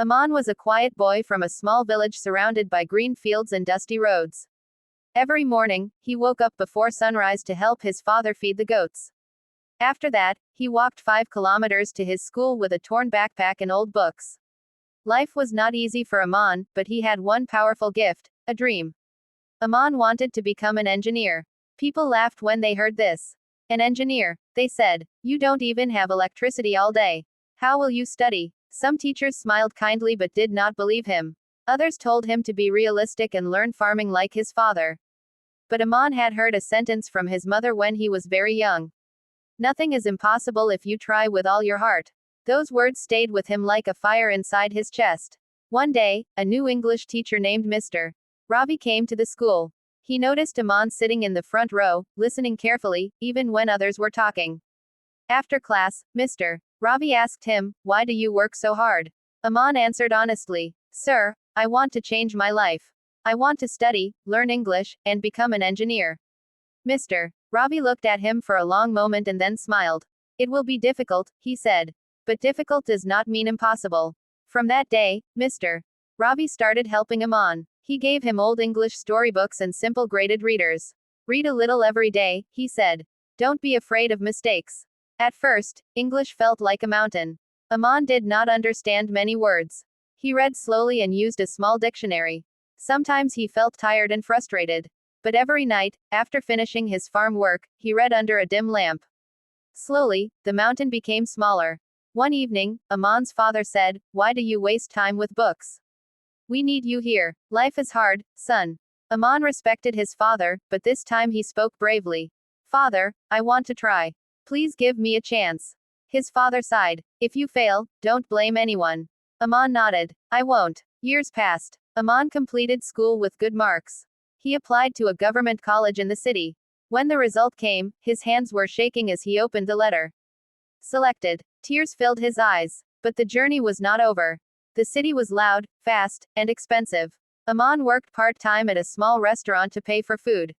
Aman was a quiet boy from a small village surrounded by green fields and dusty roads. Every morning, he woke up before sunrise to help his father feed the goats. After that, he walked 5 kilometers to his school with a torn backpack and old books. Life was not easy for Aman, but he had one powerful gift, a dream. Aman wanted to become an engineer. People laughed when they heard this. An engineer, they said. You don't even have electricity all day. How will you study? Some teachers smiled kindly but did not believe him. Others told him to be realistic and learn farming like his father. But Aman had heard a sentence from his mother when he was very young. Nothing is impossible if you try with all your heart. Those words stayed with him like a fire inside his chest. One day, a new English teacher named Mr. Ravi came to the school. He noticed Aman sitting in the front row, listening carefully, even when others were talking. After class, Mr. Ravi asked him, "Why do you work so hard?" Aman answered honestly, "Sir, I want to change my life. I want to study, learn English, and become an engineer." Mr. Ravi looked at him for a long moment and then smiled. "It will be difficult," he said. "But difficult does not mean impossible." From that day, Mr. Ravi started helping Aman. He gave him old English storybooks and simple graded readers. "Read a little every day," he said. "Don't be afraid of mistakes." At first, English felt like a mountain. Aman did not understand many words. He read slowly and used a small dictionary. Sometimes he felt tired and frustrated. But every night, after finishing his farm work, he read under a dim lamp. Slowly, the mountain became smaller. One evening, Aman's father said, "Why do you waste time with books? We need you here. Life is hard, son." Aman respected his father, but this time he spoke bravely. "Father, I want to try. Please give me a chance." His father sighed. "If you fail, don't blame anyone." Aman nodded. "I won't." Years passed. Aman completed school with good marks. He applied to a government college in the city. When the result came, his hands were shaking as he opened the letter. Selected. Tears filled his eyes. But the journey was not over. The city was loud, fast, and expensive. Aman worked part-time at a small restaurant to pay for food.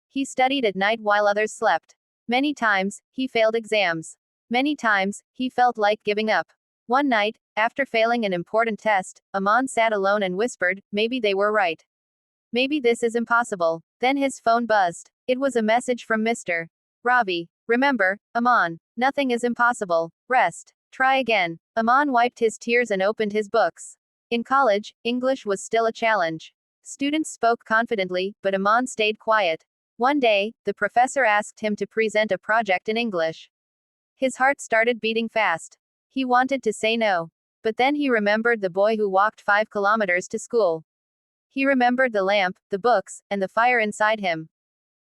He studied at night while others slept. Many times, he failed exams. Many times, he felt like giving up. One night, after failing an important test, Aman sat alone and whispered, "Maybe they were right. Maybe this is impossible." Then his phone buzzed. It was a message from Mr. Ravi. "Remember, Aman, nothing is impossible. Rest. Try again." Aman wiped his tears and opened his books. In college, English was still a challenge. Students spoke confidently, but Aman stayed quiet. One day, the professor asked him to present a project in English. His heart started beating fast. He wanted to say no. But then he remembered the boy who walked 5 kilometers to school. He remembered the lamp, the books, and the fire inside him.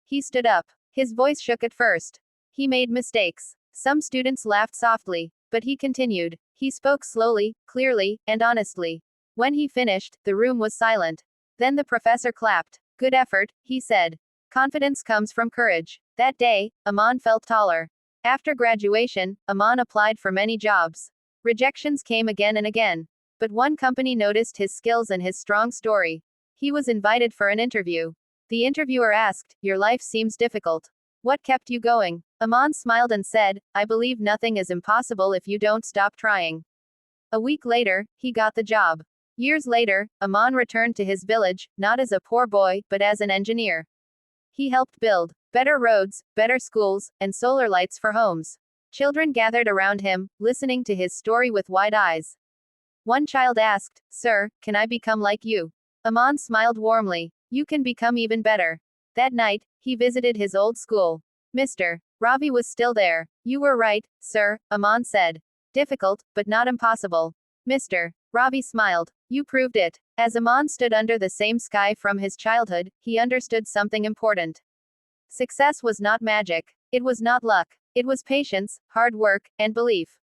He stood up. His voice shook at first. He made mistakes. Some students laughed softly. But he continued. He spoke slowly, clearly, and honestly. When he finished, the room was silent. Then the professor clapped. "Good effort," he said. "Confidence comes from courage." That day, Aman felt taller. After graduation, Aman applied for many jobs. Rejections came again and again. But one company noticed his skills and his strong story. He was invited for an interview. The interviewer asked, "Your life seems difficult. What kept you going?" Aman smiled and said, "I believe nothing is impossible if you don't stop trying." A week later, he got the job. Years later, Aman returned to his village, not as a poor boy, but as an engineer. He helped build better roads, better schools, and solar lights for homes. Children gathered around him, listening to his story with wide eyes. One child asked, "Sir, can I become like you?" Aman smiled warmly. "You can become even better." That night, he visited his old school. Mr. Ravi was still there. "You were right, sir," Aman said. "Difficult, but not impossible." Mr. Ravi smiled. "You proved it." As Aman stood under the same sky from his childhood, he understood something important. Success was not magic. It was not luck. It was patience, hard work, and belief.